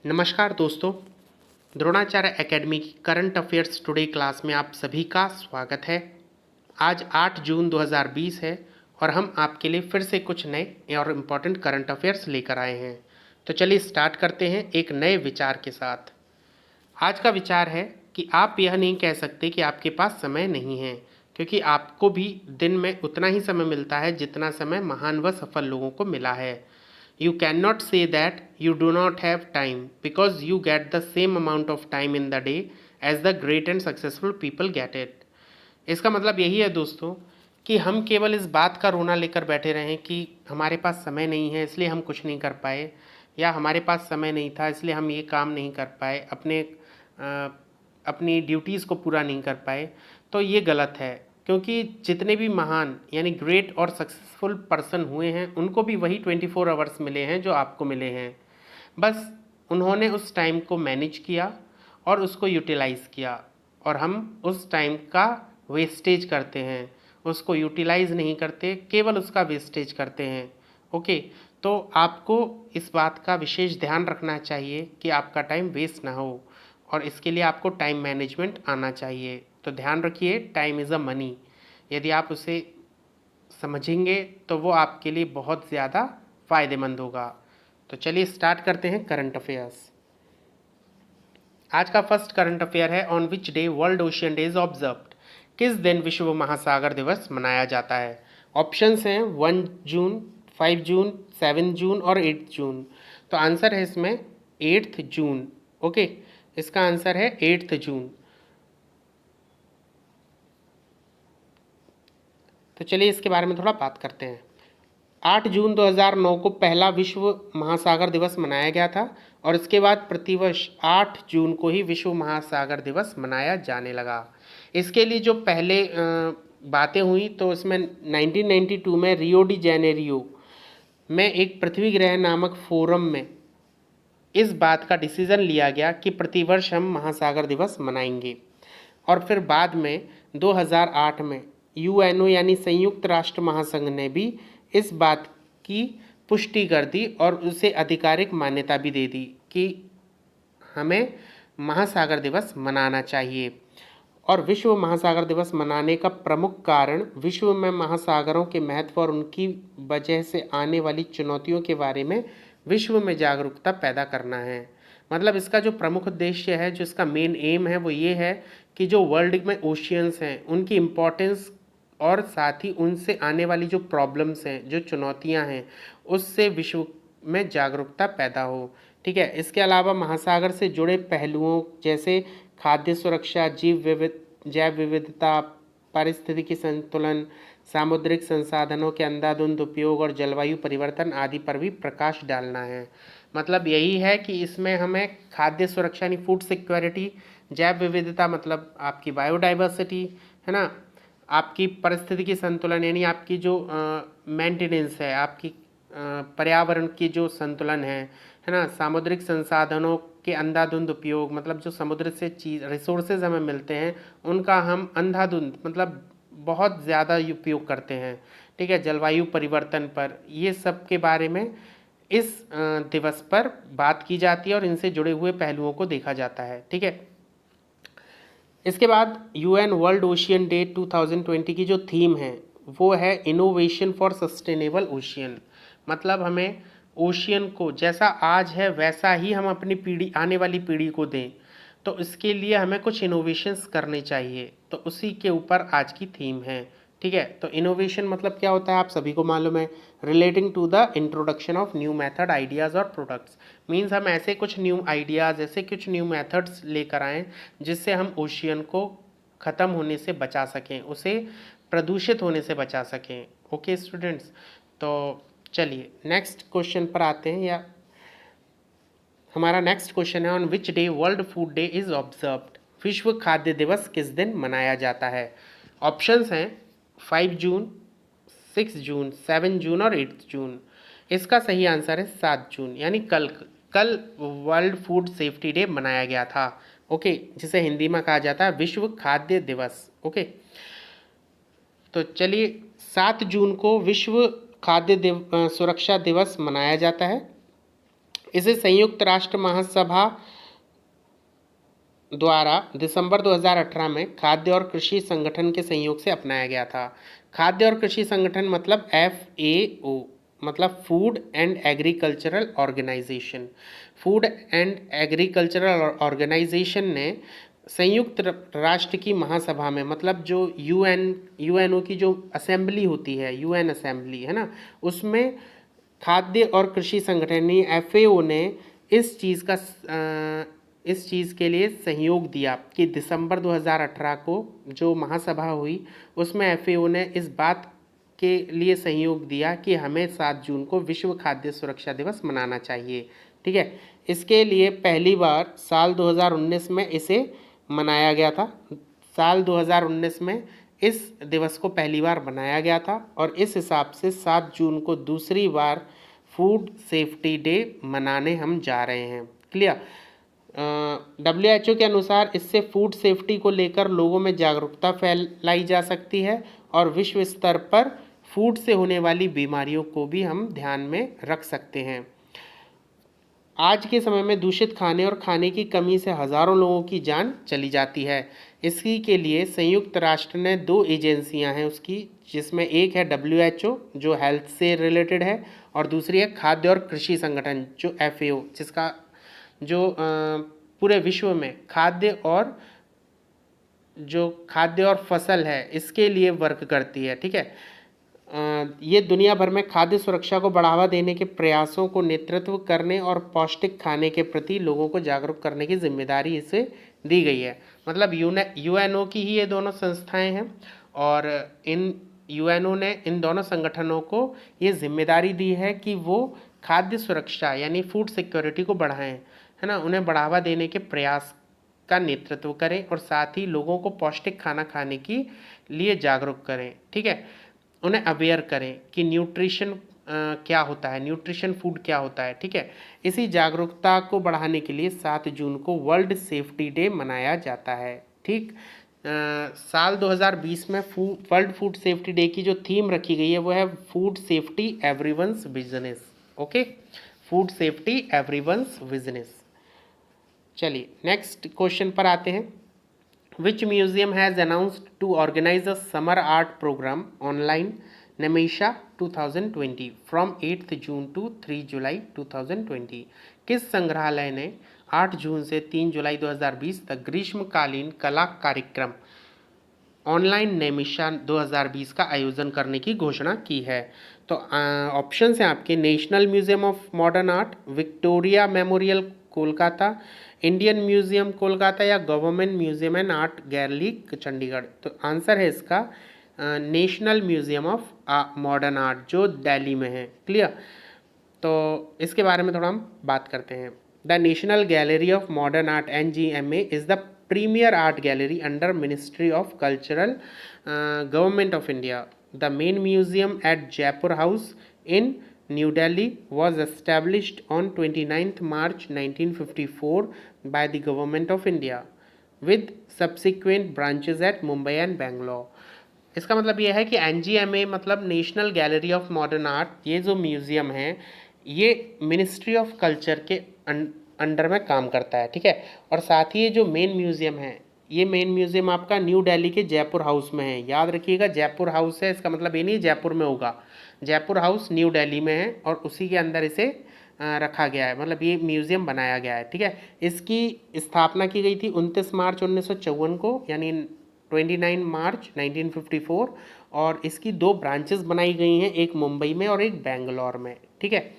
नमस्कार दोस्तों, द्रोणाचार्य एकेडमी की करंट अफेयर्स टुडे क्लास में आप सभी का स्वागत है। आज 8 जून 2020 है और हम आपके लिए फिर से कुछ नए और इम्पोर्टेंट करंट अफेयर्स लेकर आए हैं। तो चलिए स्टार्ट करते हैं एक नए विचार के साथ। आज का विचार है कि आप यह नहीं कह सकते कि आपके पास समय नहीं है, क्योंकि आपको भी दिन में उतना ही समय मिलता है जितना समय महान व सफल लोगों को मिला है। You cannot say that you do not have time because you get the same amount of time in the day as the great and successful people get it. इसका मतलब यही है दोस्तों कि हम केवल इस बात का रोना लेकर बैठे रहें कि हमारे पास समय नहीं है इसलिए हम कुछ नहीं कर पाए, या हमारे पास समय नहीं था इसलिए हम ये काम नहीं कर पाए, अपनी ड्यूटीज़ को पूरा नहीं कर पाए। तो ये गलत है, क्योंकि जितने भी महान यानी ग्रेट और सक्सेसफुल पर्सन हुए हैं उनको भी वही 24 आवर्स मिले हैं जो आपको मिले हैं। बस उन्होंने उस टाइम को मैनेज किया और उसको यूटिलाइज़ किया, और हम उस टाइम का वेस्टेज करते हैं, उसको यूटिलाइज़ नहीं करते, केवल उसका वेस्टेज करते हैं। ओके, तो आपको इस बात का विशेष ध्यान रखना चाहिए कि आपका टाइम वेस्ट ना हो, और इसके लिए आपको टाइम मैनेजमेंट आना चाहिए। तो ध्यान रखिए, टाइम इज़ अ मनी। यदि आप उसे समझेंगे तो वो आपके लिए बहुत ज़्यादा फ़ायदेमंद होगा। तो चलिए स्टार्ट करते हैं करंट अफेयर्स। आज का फर्स्ट करंट अफेयर है, on which day world ocean day is observed. किस दिन विश्व महासागर दिवस मनाया जाता है? ऑप्शंस हैं 1 जून, 5 जून, 7 जून और 8 जून। तो आंसर है इसमें 8 जून। ओके, इसका आंसर है 8 जून। तो चलिए इसके बारे में थोड़ा बात करते हैं। 8 जून 2009 को पहला विश्व महासागर दिवस मनाया गया था, और इसके बाद प्रतिवर्ष 8 जून को ही विश्व महासागर दिवस मनाया जाने लगा। इसके लिए जो पहले बातें हुई तो इसमें 1992 में रियो डी जेनेरियो में एक पृथ्वी ग्रह नामक फोरम में इस बात का डिसीज़न लिया गया कि प्रतिवर्ष हम महासागर दिवस मनाएंगे। और फिर बाद में 2008 में यूएनओ यानी संयुक्त राष्ट्र महासंघ ने भी इस बात की पुष्टि कर दी और उसे आधिकारिक मान्यता भी दे दी कि हमें महासागर दिवस मनाना चाहिए। और विश्व महासागर दिवस मनाने का प्रमुख कारण विश्व में महासागरों के महत्व और उनकी वजह से आने वाली चुनौतियों के बारे में विश्व में जागरूकता पैदा करना है। मतलब इसका जो प्रमुख उद्देश्य है, जो इसका मेन एम है, वो ये है कि जो वर्ल्ड में ओशियंस हैं उनकी इम्पोर्टेंस और साथ ही उनसे आने वाली जो प्रॉब्लम्स हैं, जो चुनौतियां हैं, उससे विश्व में जागरूकता पैदा हो। ठीक है, इसके अलावा महासागर से जुड़े पहलुओं जैसे खाद्य सुरक्षा, जैव विविधता, पारिस्थितिकी संतुलन, सामुद्रिक संसाधनों के अंधाधुंध उपयोग और जलवायु परिवर्तन आदि पर भी प्रकाश डालना है। मतलब यही है कि इसमें हमें खाद्य सुरक्षा यानी फूड सिक्योरिटी, जैव विविधता मतलब आपकी बायोडाइवर्सिटी है ना, आपकी परिस्थितिकी संतुलन यानी आपकी जो मेंटेनेंस है, आपकी पर्यावरण की जो संतुलन है ना, सामुद्रिक संसाधनों के अंधाधुंध उपयोग मतलब जो समुद्र से चीज रिसोर्सेज हमें मिलते हैं उनका हम अंधाधुंध मतलब बहुत ज़्यादा उपयोग करते हैं। ठीक है, जलवायु परिवर्तन पर, ये सब के बारे में इस दिवस पर बात की जाती है और इनसे जुड़े हुए पहलुओं को देखा जाता है। ठीक है, इसके बाद यूएन वर्ल्ड ओशियन डे 2020 की जो थीम है वो है इनोवेशन फॉर सस्टेनेबल ओशियन। मतलब हमें ओशियन को जैसा आज है वैसा ही हम अपनी पीढ़ी, आने वाली पीढ़ी को दें, तो इसके लिए हमें कुछ इनोवेशंस करने चाहिए। तो उसी के ऊपर आज की थीम है। ठीक है, तो इनोवेशन मतलब क्या होता है आप सभी को मालूम है, relating to the introduction of new method, ideas और प्रोडक्ट्स। मीन्स हम ऐसे कुछ न्यू आइडियाज़, ऐसे कुछ न्यू मेथड्स लेकर आएँ जिससे हम ओशियन को ख़त्म होने से बचा सकें, उसे प्रदूषित होने से बचा सकें। ओके स्टूडेंट्स, तो चलिए नेक्स्ट क्वेश्चन पर आते हैं। या हमारा नेक्स्ट क्वेश्चन है, on which day world food day is observed. विश्व खाद्य दिवस किस दिन मनाया जाता है? ऑप्शंस हैं 5 जून, 6 जून, 7 जून और 8 जून। इसका सही आंसर है 7 जून, यानी कल कल वर्ल्ड फूड सेफ्टी डे मनाया गया था। ओके, जिसे हिंदी में कहा जाता है विश्व खाद्य दिवस। ओके, तो चलिए 7 जून को विश्व खाद्य सुरक्षा दिवस मनाया जाता है। इसे संयुक्त राष्ट्र महासभा द्वारा दिसंबर 2018 में खाद्य और कृषि संगठन के सहयोग से अपनाया गया था। खाद्य और कृषि संगठन मतलब FAO, मतलब food and agricultural organisation. Food and agricultural organisation ने संयुक्त राष्ट्र की महासभा में, मतलब जो यूएनओ की जो असेंबली होती है, यूएन असेंबली है ना, उसमें खाद्य और कृषि संगठन FAO ने इस चीज़ का इस चीज़ के लिए सहयोग दिया कि दिसंबर 2018 को जो महासभा हुई उसमें FAO ने इस बात के लिए सहयोग दिया कि हमें 7 जून को विश्व खाद्य सुरक्षा दिवस मनाना चाहिए। ठीक है, इसके लिए पहली बार साल 2019 में इसे मनाया गया था। साल 2019 में इस दिवस को पहली बार मनाया गया था और इस हिसाब से 7 जून को दूसरी बार फूड सेफ्टी डे मनाने हम जा रहे हैं। क्लियर? WHO के अनुसार इससे फूड सेफ्टी को लेकर लोगों में जागरूकता फैलाई जा सकती है और विश्व स्तर पर फूड से होने वाली बीमारियों को भी हम ध्यान में रख सकते हैं। आज के समय में दूषित खाने और खाने की कमी से हज़ारों लोगों की जान चली जाती है। इसी के लिए संयुक्त राष्ट्र ने 2 एजेंसियां हैं उसकी, जिसमें एक है WHO जो हेल्थ से रिलेटेड है और दूसरी है खाद्य और कृषि संगठन जो FAO, जिसका जो पूरे विश्व में खाद्य और फसल है इसके लिए वर्क करती है। ठीक है, ये दुनिया भर में खाद्य सुरक्षा को बढ़ावा देने के प्रयासों को नेतृत्व करने और पौष्टिक खाने के प्रति लोगों को जागरूक करने की जिम्मेदारी इसे दी गई है। मतलब यूएनओ की ही ये दोनों संस्थाएं हैं और इन यूएनओ ने इन दोनों संगठनों को ये जिम्मेदारी दी है कि वो खाद्य सुरक्षा यानी फूड सिक्योरिटी को बढ़ाएं, है ना, उन्हें बढ़ावा देने के प्रयास का नेतृत्व करें और साथ ही लोगों को पौष्टिक खाना खाने के लिए जागरूक करें। ठीक है, उन्हें अवेयर करें कि न्यूट्रिशन क्या होता है, न्यूट्रिशन फूड क्या होता है। ठीक है, इसी जागरूकता को बढ़ाने के लिए 7 जून को वर्ल्ड सेफ्टी डे मनाया जाता है। ठीक, साल 2020 में वर्ल्ड फूड सेफ्टी डे की जो थीम रखी गई है वो है food safety everyone's business. Okay, food safety everyone's business. चलिए नेक्स्ट क्वेश्चन पर आते हैं। Which museum has announced to organize a summer art program online Nemisha 2020 from 8th June to 3 July 2020? किस संग्रहालय ने 8 जून से 3 जुलाई 2020 तक ग्रीष्मकालीन कला कार्यक्रम ऑनलाइन नेमिशा 2020 का आयोजन करने की घोषणा की है? तो ऑप्शन हैं आपके national museum of modern art, Victoria memorial Kolkata, Indian museum Kolkata या government museum and art gallery Chandigarh. तो आंसर है इसका national museum of modern art जो दिल्ली में है। क्लियर? तो इसके बारे में थोड़ा हम बात करते हैं। The National Gallery of modern Art NGMA is the premier art gallery under ministry of cultural government of India. The main museum at Jaipur House in New Delhi was established on 29th March 1954 by the Government of India with subsequent branches at Mumbai and Bangalore। इसका मतलब ये है कि NGMA मतलब national Gallery of modern art, ये जो museum है ये मिनिस्ट्री ऑफ कल्चर के अंडर में काम करता है। ठीक है, और साथ ही ये जो मेन म्यूज़ियम है, ये मेन म्यूज़ियम आपका न्यू दिल्ली के जयपुर हाउस में है। याद रखिएगा जयपुर हाउस है, इसका मतलब ये नहीं जयपुर में होगा, जयपुर हाउस न्यू दिल्ली में है और उसी के अंदर इसे रखा गया है, मतलब ये म्यूज़ियम बनाया गया है। ठीक है, इसकी स्थापना की गई थी 29 मार्च 1954 को, यानी 29 मार्च 1954, और इसकी 2 ब्रांचेस बनाई गई हैं, एक मुंबई में और एक बेंगलोर में। ठीक है,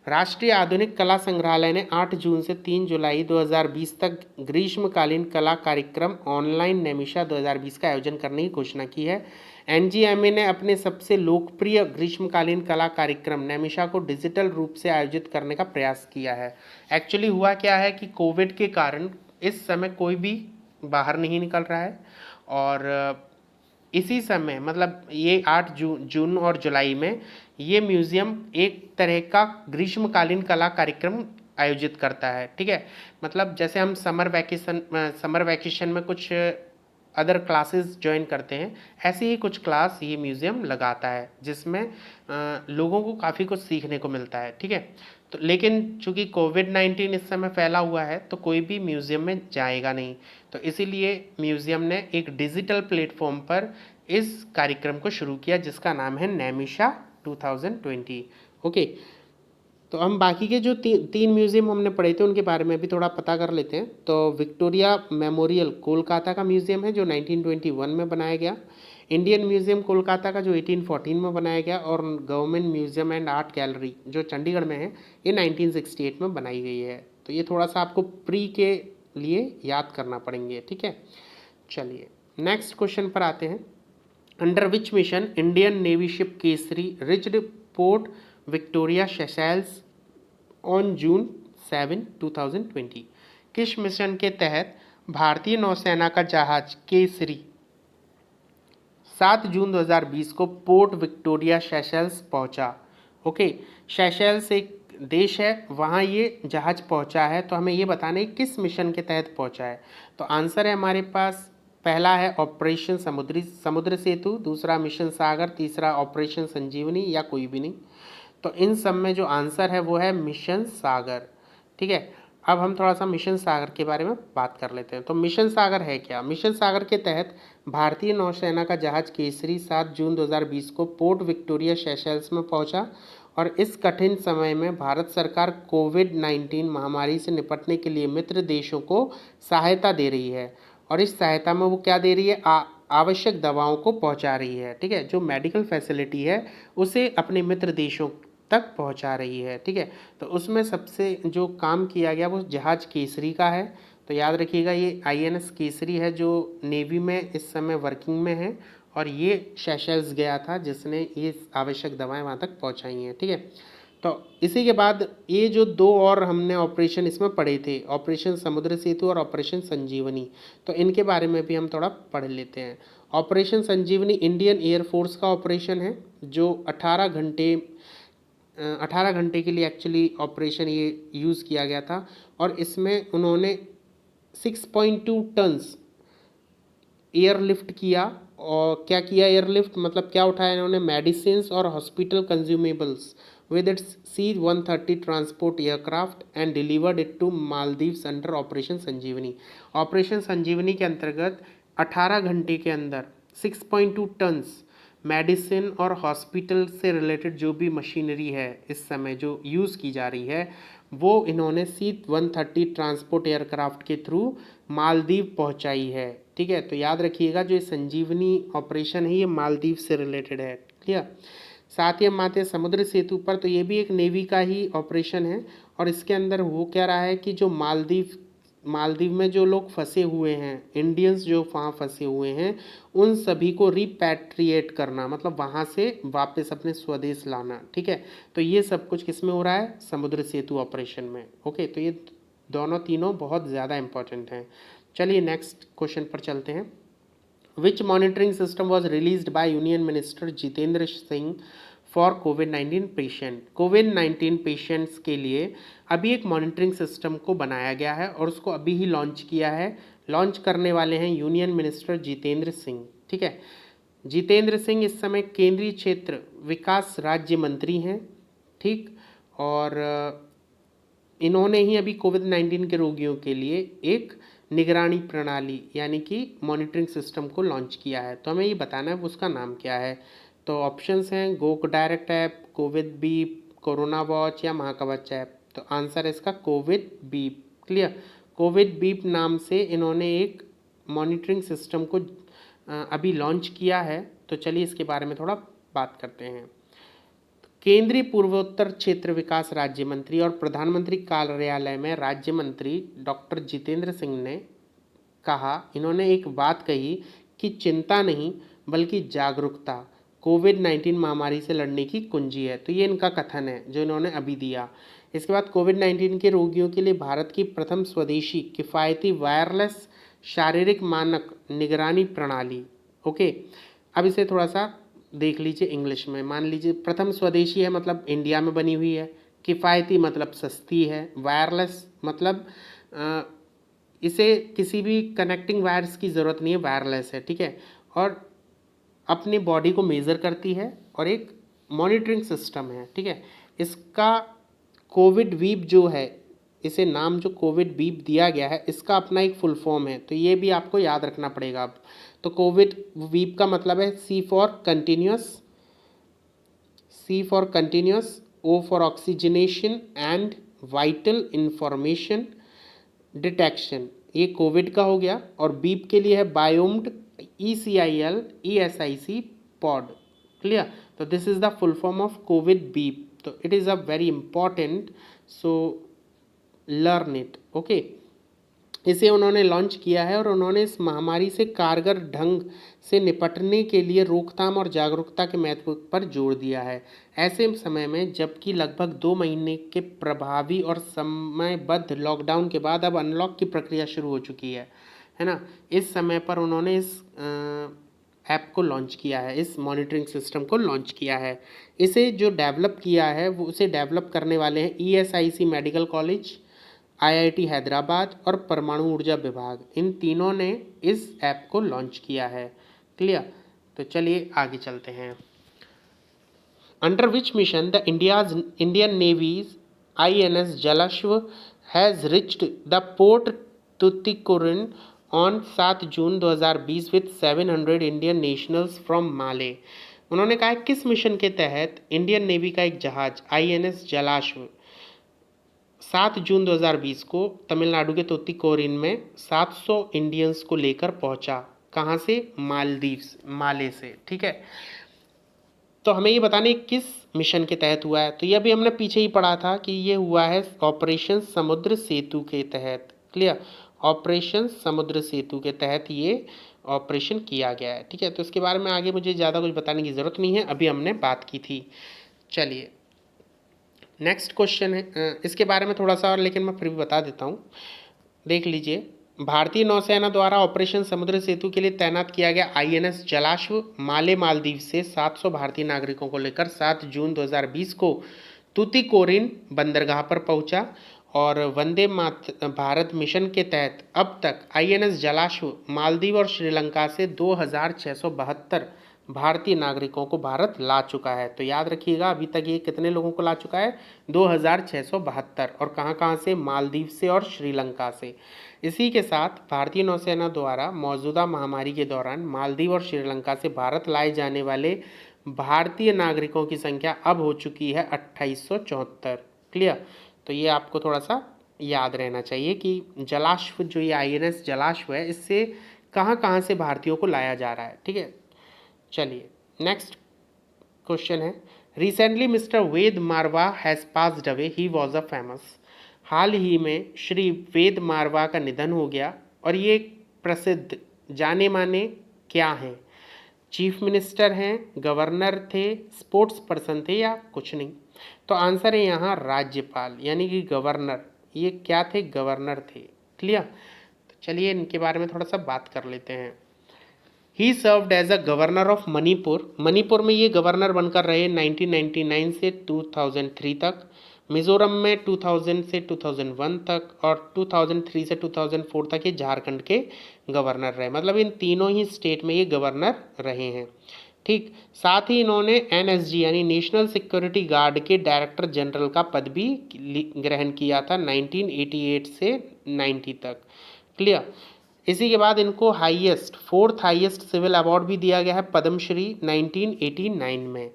राष्ट्रीय आधुनिक कला संग्रहालय ने 8 जून से 3 जुलाई 2020 तक ग्रीष्मकालीन कला कार्यक्रम ऑनलाइन नेमिशा 2020 का आयोजन करने की घोषणा की है। NGMA ने अपने सबसे लोकप्रिय ग्रीष्मकालीन कला कार्यक्रम नेमिशा को डिजिटल रूप से आयोजित करने का प्रयास किया है। एक्चुअली हुआ क्या है कि कोविड के कारण इस समय कोई भी बाहर नहीं निकल रहा है और इसी समय मतलब ये 8 जून और जुलाई में ये म्यूज़ियम एक तरह का ग्रीष्मकालीन कला कार्यक्रम आयोजित करता है। ठीक है, मतलब जैसे हम समर वैकेशन में कुछ अदर क्लासेस ज्वाइन करते हैं, ऐसे ही कुछ क्लास ये म्यूज़ियम लगाता है, जिसमें लोगों को काफ़ी कुछ सीखने को मिलता है। ठीक है, तो लेकिन चूंकि कोविड-19 इस समय फैला हुआ है, तो कोई भी म्यूज़ियम में जाएगा नहीं, तो इसीलिए म्यूज़ियम ने एक डिजिटल प्लेटफॉर्म पर इस कार्यक्रम को शुरू किया, जिसका नाम है नैमिषा 2020। ओके, तो हम बाकी के जो तीन म्यूज़ियम हमने पढ़े थे उनके बारे में भी थोड़ा पता कर लेते हैं। तो विक्टोरिया मेमोरियल कोलकाता का म्यूज़ियम है जो 1921 में बनाया गया। इंडियन म्यूज़ियम कोलकाता का जो 1814 में बनाया गया। और government museum and art gallery जो चंडीगढ़ में है, ये 1968 में बनाई गई है। तो ये थोड़ा सा आपको प्री के लिए याद करना पड़ेंगे। ठीक है, चलिए नेक्स्ट क्वेश्चन पर आते हैं। Under which mission Indian Navy ship Kesari reached Port Victoria Seychelles on June 7, 2020? किस मिशन के तहत भारतीय नौसेना का जहाज केसरी 7 जून 2020 को पोर्ट विक्टोरिया सेशेल्स पहुंचा? ओके, सेशेल्स एक देश है, वहाँ ये जहाज पहुंचा है। तो हमें ये बताना है किस मिशन के तहत पहुंचा है। तो आंसर है हमारे पास, पहला है ऑपरेशन समुद्र सेतु, दूसरा मिशन सागर, तीसरा ऑपरेशन संजीवनी, या कोई भी नहीं। तो इन सब में जो आंसर है वो है मिशन सागर। ठीक है, अब हम थोड़ा सा मिशन सागर के बारे में बात कर लेते हैं। तो मिशन सागर है क्या? मिशन सागर के तहत भारतीय नौसेना का जहाज केसरी 7 जून 2020 को पोर्ट विक्टोरिया सेशेल्स में पहुंचा। और इस कठिन समय में भारत सरकार कोविड-19 महामारी से निपटने के लिए मित्र देशों को सहायता दे रही है। और इस सहायता में वो क्या दे रही है? आवश्यक दवाओं को पहुंचा रही है। ठीक है, जो मेडिकल फैसिलिटी है उसे अपने मित्र देशों तक पहुंचा रही है। ठीक है, तो उसमें सबसे जो काम किया गया वो जहाज केसरी का है। तो याद रखिएगा, ये आईएनएस केसरी है जो नेवी में इस समय वर्किंग में है। और ये सेशेल्स गया था जिसने ये आवश्यक दवाएं वहाँ तक पहुँचाई हैं। ठीक है, तो इसी के बाद ये जो दो और हमने ऑपरेशन इसमें पढ़े थे, ऑपरेशन समुद्र सेतु और ऑपरेशन संजीवनी, तो इनके बारे में भी हम थोड़ा पढ़ लेते हैं। ऑपरेशन संजीवनी इंडियन एयरफोर्स का ऑपरेशन है जो 18 घंटे के लिए एक्चुअली ऑपरेशन ये यूज़ किया गया था। और इसमें उन्होंने 6.2 टन्स एयरलिफ्ट किया। और क्या किया एयरलिफ्ट मतलब क्या उठाया इन्होंने? मेडिसिन्स और hospital consumables with its C-130 transport aircraft and delivered it to Maldives under operation Sanjeevani. Operation Sanjeevani के अंतर्गत 18 घंटे के अंदर 6.2 टन्स मेडिसिन और हॉस्पिटल से रिलेटेड जो भी मशीनरी है इस समय जो यूज़ की जा रही है, वो इन्होंने C-130 ट्रांसपोर्ट एयरक्राफ्ट के थ्रू मालदीव पहुंचाई है। ठीक है, तो याद रखिएगा जो ये संजीवनी ऑपरेशन है ये मालदीव से रिलेटेड है। क्लियर? साथ ही हम आते हैं समुद्र सेतु पर। तो ये भी एक नेवी का ही ऑपरेशन है। और इसके अंदर वो क्या रहा है कि जो मालदीव में जो लोग फंसे हुए हैं, इंडियंस जो वहाँ फंसे हुए हैं, उन सभी को रिपैट्रिएट करना, मतलब वहाँ से वापस अपने स्वदेश लाना। ठीक है, तो ये सब कुछ किस में हो रहा है? समुद्र सेतु ऑपरेशन में। ओके, तो ये दोनों तीनों बहुत ज़्यादा इंपॉर्टेंट हैं। चलिए नेक्स्ट क्वेश्चन पर चलते हैं। विच monitoring system was released by union minister Jitendra Singh for covid patient? Covid patients के लिए अभी एक मॉनिटरिंग सिस्टम को बनाया गया है और उसको अभी ही लॉन्च किया है। लॉन्च करने वाले हैं यूनियन मिनिस्टर जितेंद्र सिंह। ठीक है, जितेंद्र सिंह इस समय केंद्रीय क्षेत्र विकास राज्य मंत्री हैं। ठीक, और इन्होंने ही अभी कोविड-19 के रोगियों के लिए एक निगरानी प्रणाली यानी कि मॉनिटरिंग सिस्टम को लॉन्च किया है। तो हमें ये बताना है उसका नाम क्या है। तो ऑप्शंस हैं gawk direct app, Covid beep, corona watch या महाकवच ऐप। तो आंसर है इसका Covid beep. Clear? Covid beep नाम से इन्होंने एक मॉनिटरिंग सिस्टम को अभी लॉन्च किया है। तो चलिए इसके बारे में थोड़ा बात करते हैं। केंद्रीय पूर्वोत्तर क्षेत्र विकास राज्य मंत्री और प्रधानमंत्री कार्यालय में राज्य मंत्री डॉक्टर जितेंद्र सिंह ने कहा, इन्होंने एक बात कही कि चिंता नहीं बल्कि जागरूकता कोविड-19 महामारी से लड़ने की कुंजी है। तो ये इनका कथन है जो इन्होंने अभी दिया। इसके बाद कोविड-19 के रोगियों के लिए भारत की प्रथम स्वदेशी किफ़ायती वायरलेस शारीरिक मानक निगरानी प्रणाली। ओके, अब इसे थोड़ा सा देख लीजिए इंग्लिश में। मान लीजिए प्रथम स्वदेशी है मतलब इंडिया में बनी हुई है, किफ़ायती मतलब सस्ती है, वायरलेस मतलब इसे किसी भी कनेक्टिंग वायर्स की ज़रूरत नहीं है, वायरलेस है, ठीक है। और अपने बॉडी को मेज़र करती है और एक मॉनिटरिंग सिस्टम है, ठीक है। इसका कोविड वीप जो है, इसे नाम जो कोविड वीप दिया गया है, इसका अपना एक फुल फॉर्म है, तो ये भी आपको याद रखना पड़ेगा अब। तो कोविड वीप का मतलब है C for continuous, C for continuous, O for oxygenation and vital information detection, ये कोविड का हो गया। और बीप के लिए है Biomed, ECIL, ESIC pod, clear. तो this is the full form of COVID BEEP, तो it is a very important, so learn it, okay. इसे उन्होंने लॉन्च किया है और उन्होंने इस महामारी से कारगर ढंग से निपटने के लिए रोकथाम और जागरूकता के महत्व पर जोर दिया है। ऐसे समय में जबकि लगभग 2 महीने के प्रभावी और समयबद्ध लॉकडाउन के बाद अब अनलॉक की प्रक्रिया शुरू हो चुकी है ना। इस समय पर उन्होंने इस ऐप को लॉन्च किया है, इस मॉनिटरिंग सिस्टम को लॉन्च किया है। इसे जो डेवलप किया है वो उसे डेवलप करने वाले हैं ESIC medical college, IIT Hyderabad और परमाणु ऊर्जा विभाग, इन तीनों ने इस ऐप को लॉन्च किया है, क्लियर। तो चलिए आगे चलते हैं। Under which mission the Indian navy's INS Jalashwa has reached the port Tuticorin on 7 June 2020 with 700 Indian nationals from Male. उन्होंने कहा किस मिशन के तहत इंडियन नेवी का एक जहाज INS जलाश्व 7 जून 2020 को तमिलनाडु के तूतीकोरिन में 700 इंडियंस को लेकर पहुंचा, कहाँ से, मालदीव्स, माले से, ठीक है। तो हमें ये बताने किस मिशन के तहत हुआ है, तो ये अभी हमने पीछे ही पढ़ा था कि ये हुआ है ऑपरेशन समुद्र सेतु के तहत, क्लियर। ऑपरेशन समुद्र सेतु के तहत ये ऑपरेशन किया गया है, ठीक है। तो इसके बारे में आगे मुझे ज़्यादा कुछ बताने की ज़रूरत नहीं है, अभी हमने बात की थी। चलिए नेक्स्ट क्वेश्चन है, इसके बारे में थोड़ा सा और, लेकिन मैं फिर भी बता देता हूँ, देख लीजिए। भारतीय नौसेना द्वारा ऑपरेशन समुद्र सेतु के लिए तैनात किया गया INS जलाश्व माले मालदीव से 700 भारतीय नागरिकों को लेकर 7 जून 2020 को तूतीकोरिन बंदरगाह पर पहुंचा और वंदे भारत मिशन के तहत अब तक INS जलाश्व मालदीव और श्रीलंका से 2672 भारतीय नागरिकों को भारत ला चुका है। तो याद रखिएगा अभी तक ये कितने लोगों को ला चुका है, 2672, और कहाँ कहाँ से, मालदीव से और श्रीलंका से। इसी के साथ भारतीय नौसेना द्वारा मौजूदा महामारी के दौरान मालदीव और श्रीलंका से भारत लाए जाने वाले भारतीय नागरिकों की संख्या अब हो चुकी है 2874, क्लियर। तो ये आपको थोड़ा सा याद रहना चाहिए कि जलाश्व जो ये INS जलाश्व है, इससे कहाँ कहाँ से भारतीयों को लाया जा रहा है, ठीक है। चलिए नेक्स्ट क्वेश्चन है, recently mister Ved Marwah has passed away, he was a famous. हाल ही में श्री वेद मारवा का निधन हो गया और ये प्रसिद्ध जाने माने क्या हैं, चीफ मिनिस्टर हैं, गवर्नर थे, स्पोर्ट्स पर्सन थे या कुछ नहीं। तो आंसर है यहाँ राज्यपाल, यानी कि गवर्नर। ये क्या थे, गवर्नर थे, क्लियर। तो चलिए इनके बारे में थोड़ा सा बात कर लेते हैं। He served as a governor of Manipur, Manipur में ये गवर्नर बनकर रहे 1999 से 2003 तक, मिजोरम में 2000 से 2001 तक, और 2003 से 2004 तक ये झारखंड के गवर्नर रहे। मतलब इन तीनों ही स्टेट में ये गवर्नर रहे हैं, ठीक। साथ ही इन्होंने NSG यानी नेशनल सिक्योरिटी गार्ड के डायरेक्टर जनरल का पद भी ग्रहण किया था 1988 से 90 तक, क्लियर। इसी के बाद इनको highest, 4th highest civil award भी दिया गया है, पद्मश्री 1989 में,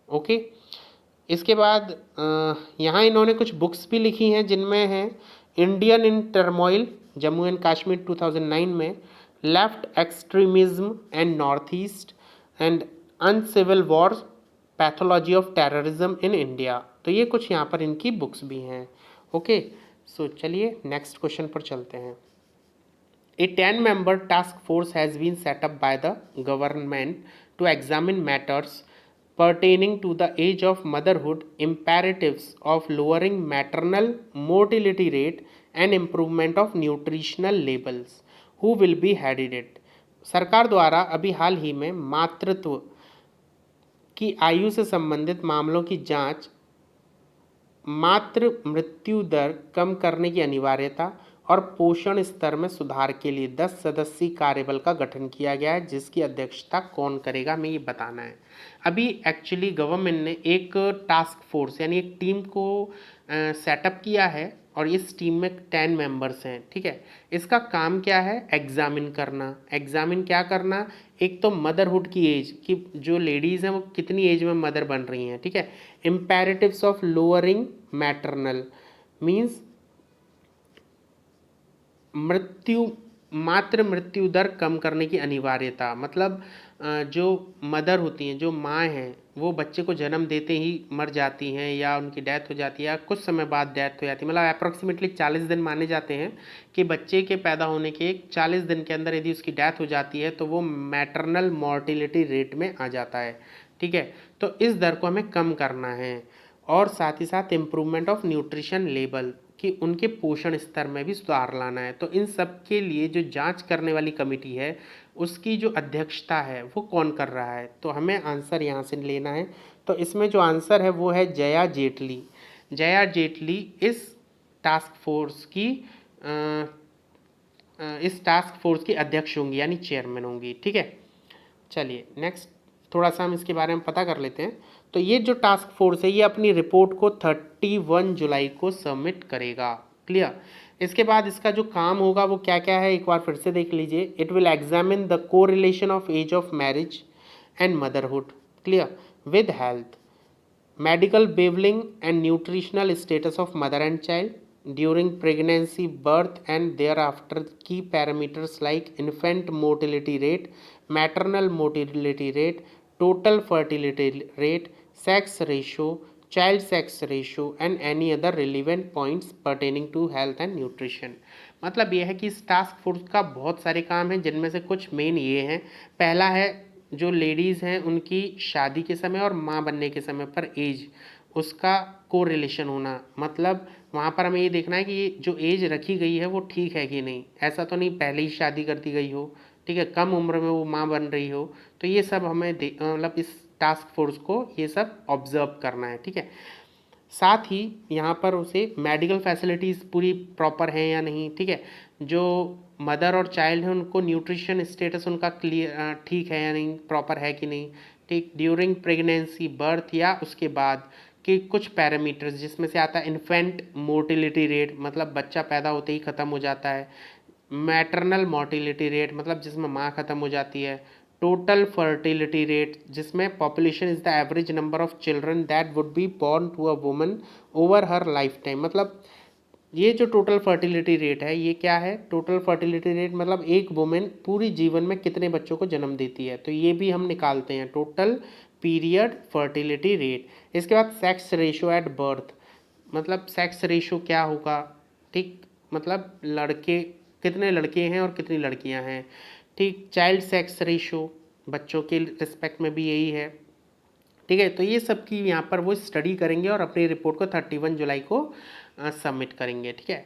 ओके। इसके बाद यहाँ इन्होंने कुछ बुक्स भी लिखी हैं जिनमें हैं Indian in turmoil Jammu and Kashmir 2009 में, left extremism and north east and uncivil wars, pathology of terrorism in India. तो ये कुछ यहाँ पर इनकी बुक्स भी हैं, ओके। सो चलिए नेक्स्ट क्वेश्चन पर चलते हैं। A 10-member task force has been set up by the government to examine matters pertaining to the age of motherhood, imperatives of lowering maternal mortality rate and improvement of nutritional labels. Who will be headed it? सरकार द्वारा अभी हाल ही में मातृत्व की आयु से संबंधित मामलों की जांच, मातृ मृत्यु दर कम करने की अनिवार्यता और पोषण स्तर में सुधार के लिए 10 सदस्यीय कार्यबल का गठन किया गया है, जिसकी अध्यक्षता कौन करेगा, हमें ये बताना है। अभी एक्चुअली गवर्नमेंट ने एक टास्क फोर्स यानी एक टीम को सेटअप किया है और इस टीम में 10 मेंबर्स हैं, ठीक है। इसका काम क्या है, एग्जामिन करना। एग्जामिन क्या करना, एक तो मदरहुड की एज कि जो लेडीज़ हैं वो कितनी एज में मदर बन रही हैं, ठीक है। Imperatives of lowering maternal means मातृ मृत्यु दर कम करने की अनिवार्यता, मतलब जो मदर होती हैं, जो माँ हैं, वो बच्चे को जन्म देते ही मर जाती हैं या उनकी डेथ हो जाती है या कुछ समय बाद डेथ हो जाती है, मतलब अप्रॉक्सीमेटली 40 दिन माने जाते हैं कि बच्चे के पैदा होने के 40 दिन के अंदर यदि उसकी डेथ हो जाती है तो वो मैटरनल मॉर्टिलिटी रेट में आ जाता है, ठीक है। तो इस दर को हमें कम करना है और साथ ही साथ इम्प्रूवमेंट ऑफ न्यूट्रिशन लेवल कि उनके पोषण स्तर में भी सुधार लाना है। तो इन सब के लिए जो जांच करने वाली कमेटी है उसकी जो अध्यक्षता है वो कौन कर रहा है, तो हमें आंसर यहाँ से लेना है। तो इसमें जो आंसर है वो है जया जेटली। जया जेटली इस टास्क फोर्स की अध्यक्ष होंगी यानी चेयरमैन होंगी, ठीक है। चलिए नेक्स्ट थोड़ा सा हम इसके बारे में पता कर लेते हैं। तो ये जो टास्क फोर्स है ये अपनी रिपोर्ट को 31 जुलाई को सबमिट करेगा, क्लियर। इसके बाद इसका जो काम होगा वो क्या क्या है एक बार फिर से देख लीजिए। It will examine the correlation of age of marriage and motherhood, clear, with health, medical babbling and nutritional status of mother and child during pregnancy, birth and thereafter. Key parameters like infant mortality rate, maternal mortality rate, total fertility rate, sex ratio, child sex ratio and any other relevant points pertaining to health and nutrition। मतलब ये है कि इस task force का बहुत सारे काम हैं, जिनमें से कुछ मेन ये हैं। पहला है जो लेडीज़ हैं उनकी शादी के समय और माँ बनने के समय पर एज उसका को रिलेशन होना, मतलब वहाँ पर हमें ये देखना है कि ये जो एज रखी गई है वो ठीक है कि नहीं। ऐसा तो नहीं पहले ही शादी कर दी गई हो, ठीक है, कम उम्र में वो माँ बन रही हो। तो ये सब हमें मतलब इस टास्क फोर्स को ये सब ऑब्जर्व करना है, ठीक है। साथ ही यहाँ पर उसे मेडिकल फैसिलिटीज़ पूरी प्रॉपर हैं या नहीं, ठीक है। जो मदर और चाइल्ड है उनको न्यूट्रिशन स्टेटस उनका क्लियर ठीक है या नहीं, प्रॉपर है कि नहीं, ठीक। ड्यूरिंग प्रेगनेंसी, बर्थ या उसके बाद कि कुछ पैरामीटर्स जिसमें से आता है इन्फेंट मोर्टिलिटी रेट, मतलब बच्चा पैदा होते ही ख़त्म हो जाता है। मैटरनल मोर्टिलिटी रेट मतलब जिसमें माँ ख़त्म हो जाती है। टोटल फर्टिलिटी रेट जिसमें population is the average number of children that would be born to a woman over her lifetime, मतलब ये जो टोटल फर्टिलिटी रेट है ये क्या है, टोटल फर्टिलिटी रेट मतलब एक वुमेन पूरी जीवन में कितने बच्चों को जन्म देती है, तो ये भी हम निकालते हैं टोटल पीरियड फर्टिलिटी रेट। इसके बाद सेक्स रेशो एट बर्थ, मतलब सेक्स रेशो क्या होगा, ठीक, मतलब लड़के कितने लड़के हैं और कितनी लड़कियां हैं, ठीक। चाइल्ड सेक्स रेशो बच्चों के रिस्पेक्ट में भी यही है, ठीक है। तो ये सब की यहाँ पर वो स्टडी करेंगे और अपनी रिपोर्ट को 31 जुलाई को सबमिट करेंगे, ठीक है।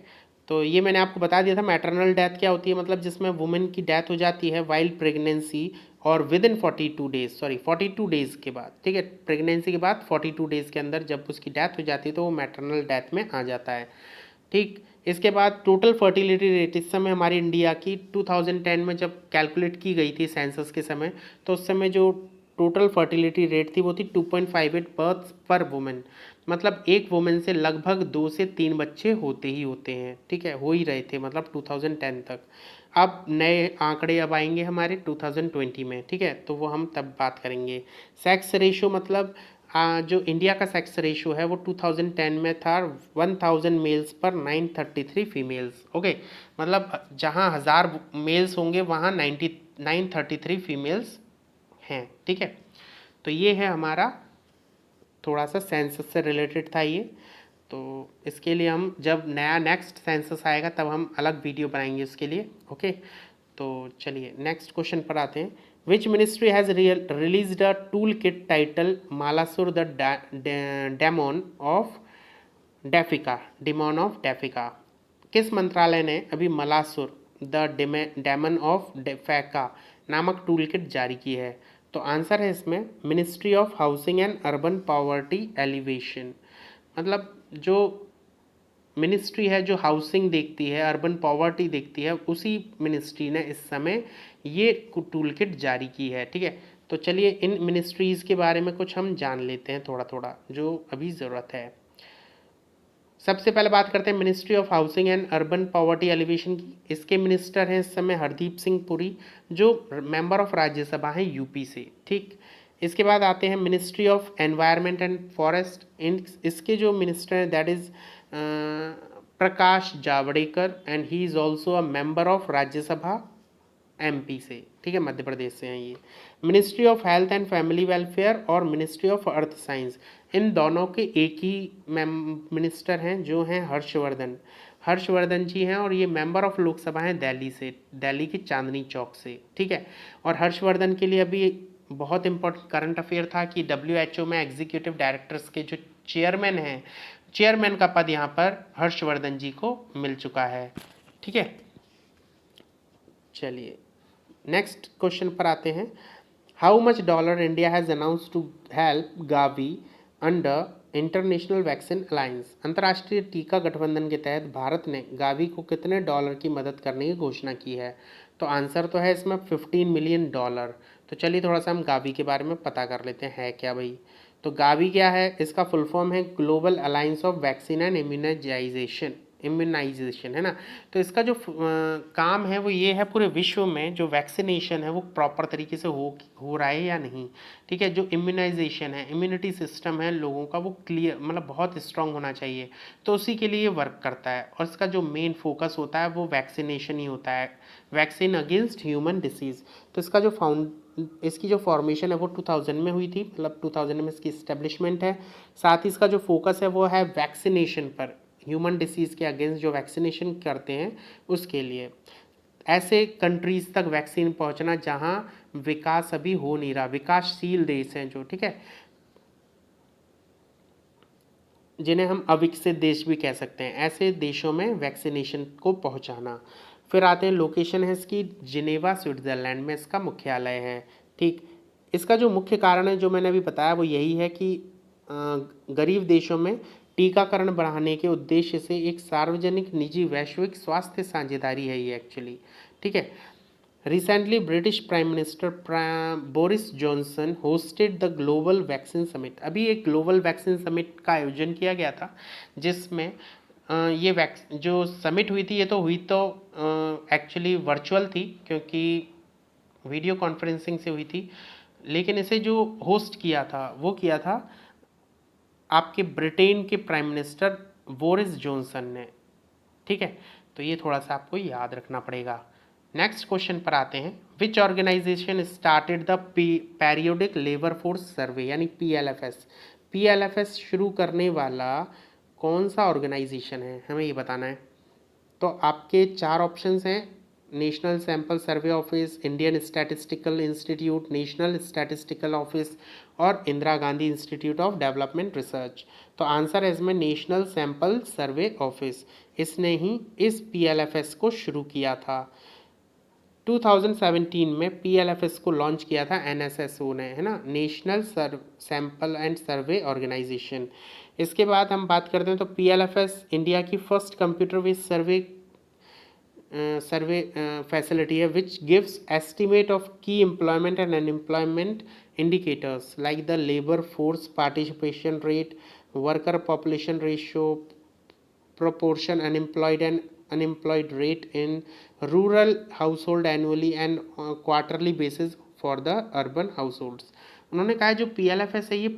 तो ये मैंने आपको बता दिया था। मैटरनल डेथ क्या होती है, मतलब जिसमें वुमेन की डेथ हो जाती है वाइल प्रेगनेंसी और with in 42 days, sorry 42 days के बाद, ठीक है। प्रेगनेंसी के बाद 42 डेज़ के अंदर जब उसकी डेथ हो जाती है तो वो मैटरनल डेथ में आ जाता है, ठीक। इसके बाद टोटल फर्टिलिटी रेट इस समय हमारी इंडिया की 2010 में जब कैलकुलेट की गई थी सेंसस के समय, तो उस समय जो टोटल फर्टिलिटी रेट थी वो थी 2.58 बर्थ्स पर वुमेन, मतलब एक वुमेन से लगभग 2 से 3 बच्चे होते ही होते हैं, ठीक है, हो ही रहे थे मतलब 2010 तक। अब नए आंकड़े अब आएंगे हमारे 2020 में, ठीक है, तो वो हम तब बात करेंगे। सेक्स रेशो मतलब जो इंडिया का सेक्स रेशो है वो 2010 में था 1000 मेल्स पर 933 फीमेल्स, ओके, मतलब जहाँ 1000 मेल्स होंगे वहाँ 933 फीमेल्स हैं, ठीक है। तो ये है हमारा थोड़ा सा सेंसस से रिलेटेड था ये। तो इसके लिए हम जब नया नेक्स्ट सेंसस आएगा तब हम अलग वीडियो बनाएंगे इसके लिए, ओके। तो चलिए नेक्स्ट क्वेश्चन पर आते हैं। Which ministry has released a tool kit title Malasur the demon of defecation. किस मंत्रालय ने अभी Malasur the demon of defecation नामक टूल किट जारी की है, तो आंसर है इसमें ministry of housing and urban poverty alleviation. मतलब जो मिनिस्ट्री है जो हाउसिंग देखती है, अर्बन पॉवर्टी देखती है, उसी मिनिस्ट्री ने इस समय ये टूल किट जारी की है। ठीक है, तो चलिए इन मिनिस्ट्रीज़ के बारे में कुछ हम जान लेते हैं थोड़ा थोड़ा, जो अभी ज़रूरत है। सबसे पहले बात करते हैं ministry of housing and urban poverty alleviation की। इसके मिनिस्टर हैं इस समय हरदीप सिंह पुरी, जो मेंबर ऑफ राज्यसभा हैं यूपी से। ठीक, इसके बाद आते हैं ministry of environment and forest. इसके जो मिनिस्टर हैं that is Prakash Javadekar, and he is also a member of Rajya Sabha MP से। ठीक है, मध्य प्रदेश से हैं ये। Ministry of health and family welfare और मिनिस्ट्री ऑफ अर्थ साइंस, इन दोनों के एक ही मिनिस्टर हैं जो हैं हर्षवर्धन। हर्षवर्धन जी हैं और ये मेंबर ऑफ लोकसभा हैं दिल्ली से, दिल्ली की चांदनी चौक से। ठीक है, और हर्षवर्धन के लिए अभी बहुत इंपॉर्टेंट करंट अफेयर था कि डब्ल्यूएचओ में एग्जीक्यूटिव डायरेक्टर्स के जो चेयरमैन हैं, चेयरमैन का पद यहाँ पर हर्षवर्धन जी को मिल चुका है। ठीक है, चलिए नेक्स्ट क्वेश्चन पर आते हैं। How much dollar India has announce to help Gavi under international vaccine alliance. अंतर्राष्ट्रीय टीका गठबंधन के तहत भारत ने गावी को कितने डॉलर की मदद करने की घोषणा की है? तो आंसर तो है इसमें 15 मिलियन डॉलर। तो चलिए थोड़ा सा हम गावी के बारे में पता कर लेते हैं, है क्या भाई। तो गावी क्या है, इसका फुल फॉर्म है global alliance of vaccine and immunisation, है ना। तो इसका जो काम है वो ये है, पूरे विश्व में जो वैक्सीनेशन है वो प्रॉपर तरीके से हो रहा है या नहीं। ठीक है, जो इम्यूनाइजेशन है, इम्यूनिटी सिस्टम है लोगों का, वो क्लियर मतलब बहुत स्ट्रांग होना चाहिए, तो उसी के लिए वर्क करता है। और इसका जो मेन फोकस होता है वो वैक्सीनेशन ही होता है, वैक्सीन अगेंस्ट ह्यूमन डिसीज़। तो इसकी जो फॉर्मेशन है वो 2000 में हुई थी, मतलब 2000 में इसकी इस्टेब्लिशमेंट है। साथ ही इसका जो फोकस है वो है वैक्सीनेशन पर, ह्यूमन डिसीज़ के अगेंस्ट जो वैक्सीनेशन करते हैं उसके लिए। ऐसे कंट्रीज़ तक वैक्सीन पहुंचना जहां विकास अभी हो नहीं रहा, विकासशील देश हैं जो, ठीक है, जिन्हें हम अविकसित देश भी कह सकते हैं, ऐसे देशों में वैक्सीनेशन को पहुंचाना। फिर आते हैं लोकेशन है इसकी, जिनेवा स्विट्ज़रलैंड में इसका मुख्यालय है। ठीक, इसका जो मुख्य कारण है जो मैंने अभी बताया वो यही है कि गरीब देशों में टीकाकरण बढ़ाने के उद्देश्य से एक सार्वजनिक निजी वैश्विक स्वास्थ्य साझेदारी है ये एक्चुअली। ठीक है, recently British prime minister Boris Johnson hosted the global vaccine summit. अभी एक ग्लोबल वैक्सीन समिट का आयोजन किया गया था, जिसमें ये जो समिट हुई थी, ये तो हुई तो एक्चुअली वर्चुअल थी क्योंकि वीडियो कॉन्फ्रेंसिंग से हुई थी, लेकिन इसे जो होस्ट किया था वो किया था आपके ब्रिटेन के प्राइम मिनिस्टर बोरिस जॉनसन ने। ठीक है, तो ये थोड़ा सा आपको याद रखना पड़ेगा। नेक्स्ट क्वेश्चन पर आते हैं। Which organisation started the periodic labour force survey, यानी पीएलएफएस। पीएलएफएस शुरू करने वाला कौन सा ऑर्गेनाइजेशन है, हमें ये बताना है। तो आपके चार ऑप्शंस हैं, national sample survey office, Indian statistical institute, national statistical office और Indira Gandhi institute of development research. तो आंसर है इसमें नेशनल सैंपल सर्वे ऑफिस। इसने ही इस पीएलएफएस को शुरू किया था। 2017 में पीएलएफएस को लॉन्च किया था एनएसएसओ ने, है ना, national sample and survey organisation. इसके बाद हम बात करते हैं तो पीएलएफएस इंडिया की first computer based survey facility है, which gives estimate of key employment and unemployment indicators like the labor force participation rate, worker population ratio, proportion unemployed and unemployed rate in rural household annually and quarterly basis for the urban households। उन्होंने कहा जो PLFS है ये